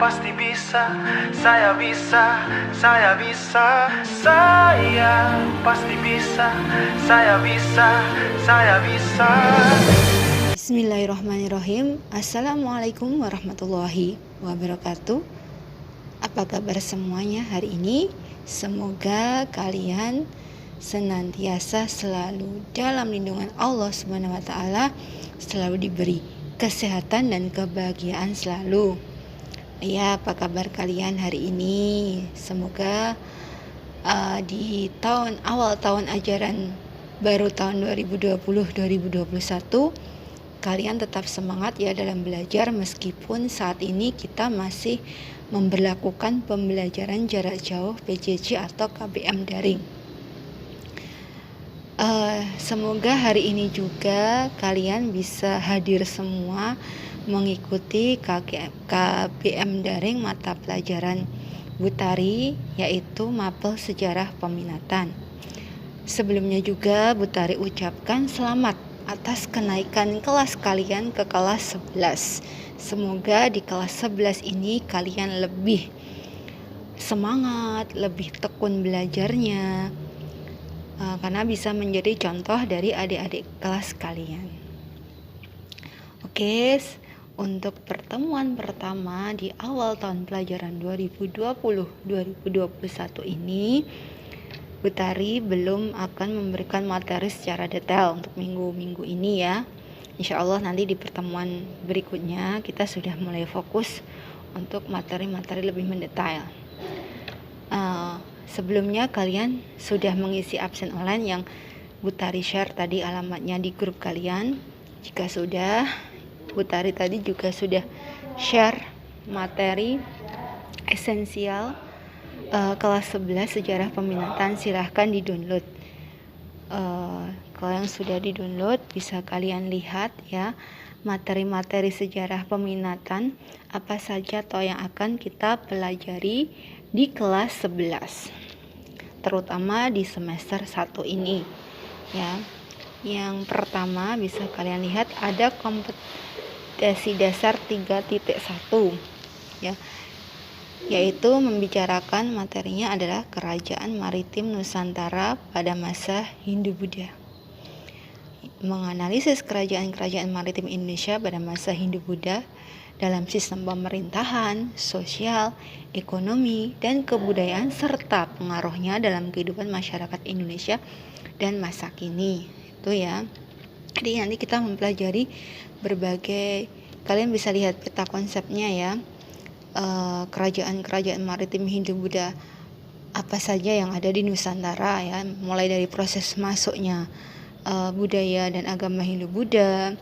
pasti bisa, saya bisa, saya bisa, saya pasti bisa, saya bisa, saya bisa. Bismillahirrahmanirrahim. Assalamualaikum warahmatullahi wabarakatuh. Apa kabar semuanya hari ini? Semoga kalian senantiasa selalu dalam lindungan Allah Subhanahu wa taala, selalu diberi kesehatan dan kebahagiaan selalu. Ya, apa kabar kalian hari ini? Semoga di awal tahun ajaran baru tahun 2020-2021 kalian tetap semangat ya dalam belajar, meskipun saat ini kita masih memberlakukan pembelajaran jarak jauh PJJ atau KBM daring. Semoga hari ini juga kalian bisa hadir semua mengikuti KBM daring mata pelajaran Butari, yaitu Mapel Sejarah Peminatan. Sebelumnya juga Butari ucapkan selamat atas kenaikan kelas kalian ke kelas 11. Semoga di kelas 11 ini kalian lebih semangat, lebih tekun belajarnya, karena bisa menjadi contoh dari adik-adik kelas kalian. Oke, untuk pertemuan pertama di awal tahun pelajaran 2020-2021 ini, Butari belum akan memberikan materi secara detail untuk minggu-minggu ini ya. Insya Allah nanti di pertemuan berikutnya kita sudah mulai fokus untuk materi-materi lebih mendetail. Sebelumnya kalian sudah mengisi absen online yang Butari share tadi alamatnya di grup kalian. Jika sudah, Butari tadi juga sudah share materi esensial kelas 11 Sejarah Peminatan. Silahkan di-download. Kalau yang sudah di-download bisa kalian lihat ya, materi-materi sejarah peminatan apa saja atau yang akan kita pelajari di kelas 11, terutama di semester 1 ini ya. Yang pertama bisa kalian lihat ada kompetensi dasar 3.1 ya, yaitu membicarakan materinya adalah Kerajaan Maritim Nusantara pada masa Hindu-Buddha. Menganalisis kerajaan-kerajaan maritim Indonesia pada masa Hindu-Buddha dalam sistem pemerintahan, sosial, ekonomi, dan kebudayaan serta pengaruhnya dalam kehidupan masyarakat Indonesia dan masa kini. Itu ya. Jadi nanti kita mempelajari berbagai, kalian bisa lihat peta konsepnya ya. Kerajaan-kerajaan maritim Hindu-Buddha apa saja yang ada di Nusantara ya, mulai dari proses masuknya budaya dan agama Hindu-Buddha,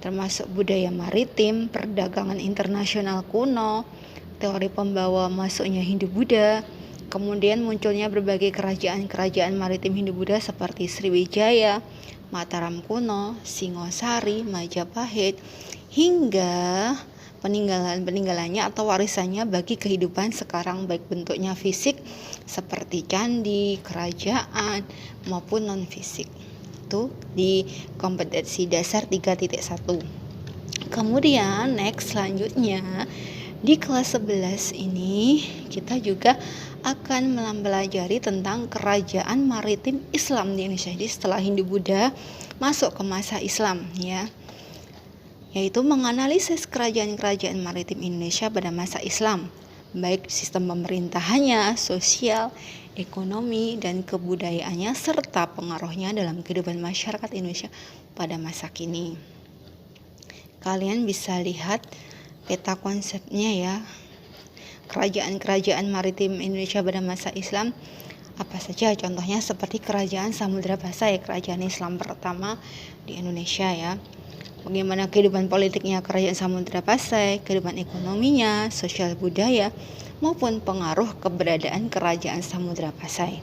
termasuk budaya maritim, perdagangan internasional kuno, teori pembawa masuknya Hindu-Buddha, kemudian munculnya berbagai kerajaan-kerajaan maritim Hindu-Buddha seperti Sriwijaya, Mataram kuno, Singosari, Majapahit, hingga peninggalannya atau warisannya bagi kehidupan sekarang, baik bentuknya fisik seperti candi, kerajaan, maupun non fisik. Itu di kompetensi dasar 3.1. Kemudian next selanjutnya di kelas 11 ini kita juga akan mempelajari tentang kerajaan maritim Islam di Indonesia. Jadi setelah Hindu-Buddha masuk ke masa Islam ya, yaitu menganalisis kerajaan-kerajaan maritim Indonesia pada masa Islam, baik sistem pemerintahannya, sosial, ekonomi, dan kebudayaannya, serta pengaruhnya dalam kehidupan masyarakat Indonesia pada masa kini. Kalian bisa lihat peta konsepnya ya, kerajaan-kerajaan maritim Indonesia pada masa Islam apa saja, contohnya seperti kerajaan Samudra Pasai, kerajaan Islam pertama di Indonesia ya. Bagaimana kehidupan politiknya kerajaan Samudra Pasai, kehidupan ekonominya, sosial budaya, maupun pengaruh keberadaan kerajaan Samudra Pasai.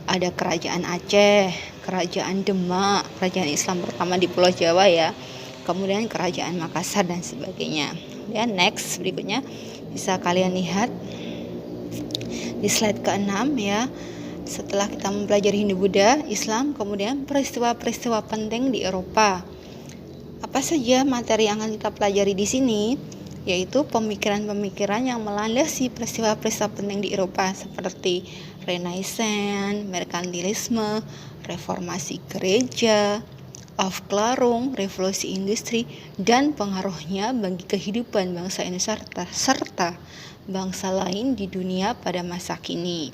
Ada kerajaan Aceh, kerajaan Demak, kerajaan Islam pertama di Pulau Jawa ya, kemudian kerajaan Makassar dan sebagainya. Dan next berikutnya bisa kalian lihat di slide ke-6 ya. Setelah kita mempelajari Hindu-Buddha, Islam, kemudian peristiwa-peristiwa penting di Eropa. Apa saja materi yang akan kita pelajari di sini? yaitu pemikiran-pemikiran yang melandasi peristiwa-peristiwa penting di Eropa seperti Renaissance, merkantilisme, reformasi gereja, Aufklärung, revolusi industri, dan pengaruhnya bagi kehidupan bangsa Indonesia serta bangsa lain di dunia pada masa kini.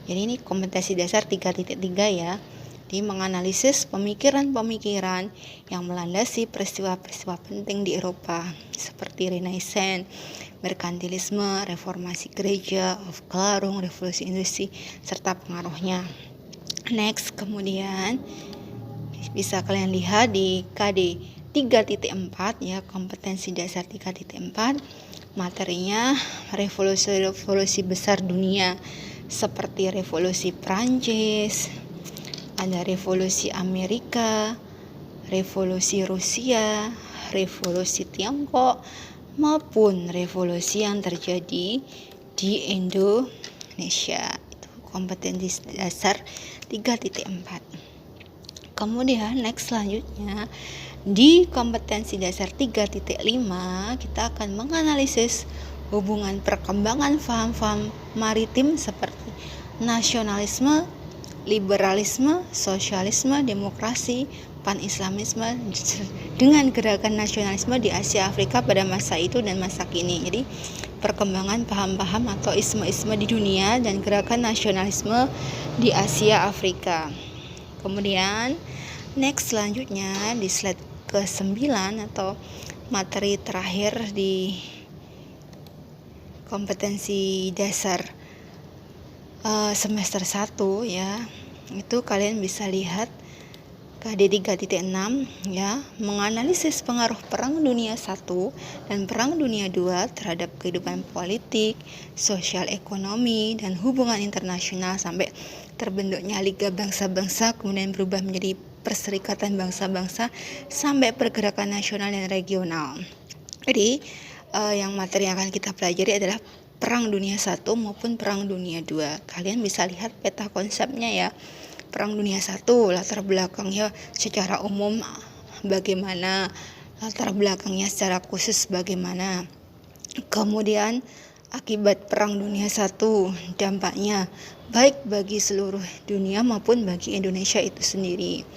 Jadi ini kompetensi dasar 3.3 ya. Di menganalisis pemikiran-pemikiran yang melandasi peristiwa-peristiwa penting di Eropa seperti Renaissance, merkantilisme, reformasi gereja, Aufklärung, revolusi industri, serta pengaruhnya. Next, kemudian bisa kalian lihat di KD 3.4 ya, kompetensi dasar 3.4, materinya revolusi besar dunia seperti revolusi Prancis, ada revolusi Amerika, revolusi Rusia, revolusi Tiongkok, maupun revolusi yang terjadi di Indonesia. Itu kompetensi dasar 3.4. Kemudian next selanjutnya di kompetensi dasar 3.5 kita akan menganalisis hubungan perkembangan paham-paham maritim seperti nasionalisme, liberalisme, sosialisme, demokrasi, pan-islamisme dengan gerakan nasionalisme di Asia Afrika pada masa itu dan masa kini. Jadi perkembangan paham-paham atau isme-isme di dunia dan gerakan nasionalisme di Asia Afrika. Kemudian next selanjutnya di slide ke-9 atau materi terakhir di kompetensi dasar semester 1 ya. Itu kalian bisa lihat KD 3.6 ya, menganalisis pengaruh Perang Dunia I dan Perang Dunia II terhadap kehidupan politik, sosial ekonomi, dan hubungan internasional sampai terbentuknya Liga Bangsa-Bangsa, kemudian berubah menjadi Perserikatan Bangsa-Bangsa sampai pergerakan nasional dan regional. Jadi yang materi yang akan kita pelajari adalah Perang Dunia I maupun Perang Dunia II. Kalian bisa lihat peta konsepnya ya. Perang Dunia I, latar belakangnya secara umum bagaimana, latar belakangnya secara khusus bagaimana. Kemudian akibat Perang Dunia I, dampaknya baik bagi seluruh dunia maupun bagi Indonesia itu sendiri.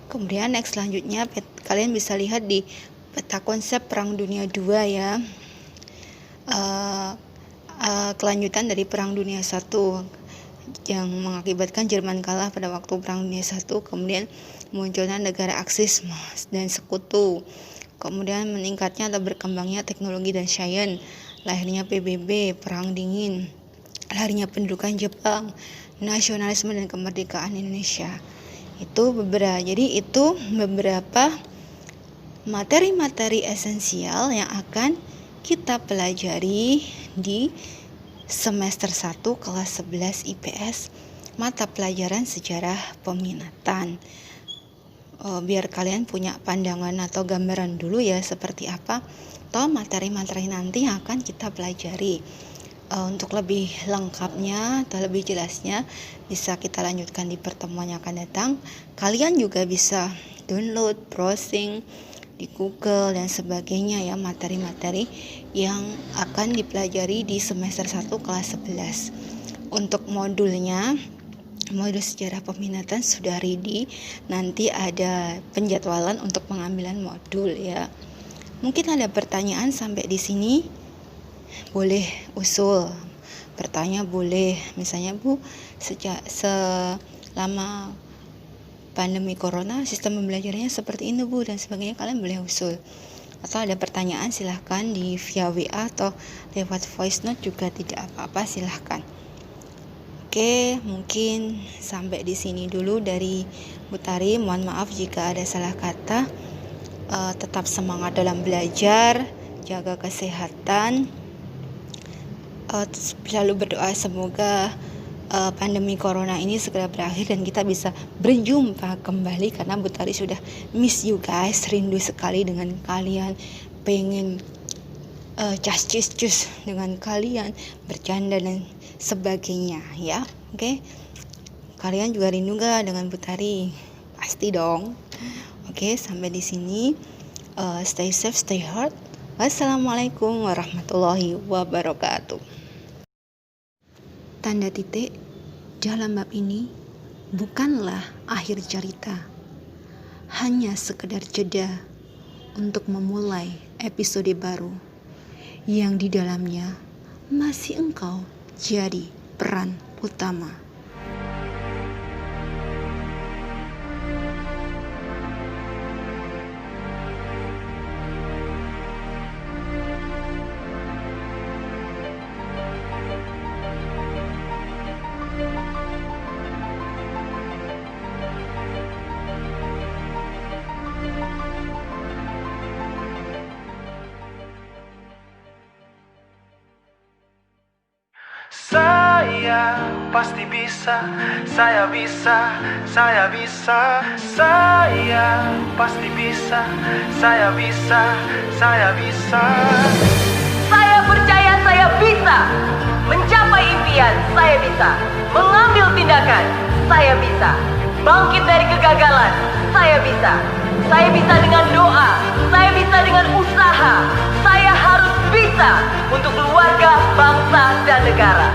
Kemudian next selanjutnya kalian bisa lihat di peta konsep Perang Dunia II ya, kelanjutan dari Perang Dunia I yang mengakibatkan Jerman kalah pada waktu Perang Dunia I, kemudian munculnya negara Aksis dan Sekutu, kemudian meningkatnya atau berkembangnya teknologi dan sains, lahirnya PBB, Perang Dingin, lahirnya pendudukan Jepang, nasionalisme dan kemerdekaan Indonesia. Itu beberapa materi-materi esensial yang akan kita pelajari di semester 1 kelas 11 IPS mata pelajaran sejarah peminatan. Biar kalian punya pandangan atau gambaran dulu ya seperti apa atau materi-materi nanti yang akan kita pelajari. Untuk lebih lengkapnya atau lebih jelasnya bisa kita lanjutkan di pertemuan yang akan datang. Kalian juga bisa download, browsing di Google dan sebagainya ya, materi-materi yang akan dipelajari di semester 1 kelas 11. Untuk modulnya, modul sejarah peminatan sudah ready. Nanti ada penjadwalan untuk pengambilan modul ya. Mungkin ada pertanyaan sampai di sini, boleh usul. Bertanya boleh, misalnya Bu, selama pandemi corona sistem pembelajarannya seperti ini Bu dan sebagainya, kalian boleh usul. Atau ada pertanyaan silahkan di via WA atau lewat voice note juga tidak apa-apa, silahkan. Oke, mungkin sampai di sini dulu dari Bu Tari. Mohon maaf jika ada salah kata. Tetap semangat dalam belajar, jaga kesehatan. Selalu berdoa semoga pandemi corona ini segera berakhir dan kita bisa berjumpa kembali, karena Bu Tari sudah miss you guys, rindu sekali dengan kalian, pengen cus dengan kalian, bercanda dan sebagainya ya. Oke. Kalian juga rindu gak dengan Bu Tari? Pasti dong. Oke, sampai di sini. Stay safe, stay healthy. Wassalamualaikum warahmatullahi wabarakatuh. Tanda titik dalam bab ini bukanlah akhir cerita, hanya sekedar jeda untuk memulai episode baru yang di dalamnya masih engkau jadi peran utama. Saya pasti bisa, saya bisa, saya bisa. Saya pasti bisa, saya bisa, saya bisa. Saya percaya saya bisa mencapai impian, saya bisa mengambil tindakan, saya bisa bangkit dari kegagalan, saya bisa. Saya bisa dengan doa, saya bisa dengan usaha. Saya harus bisa untuk keluarga, bangsa, dan negara.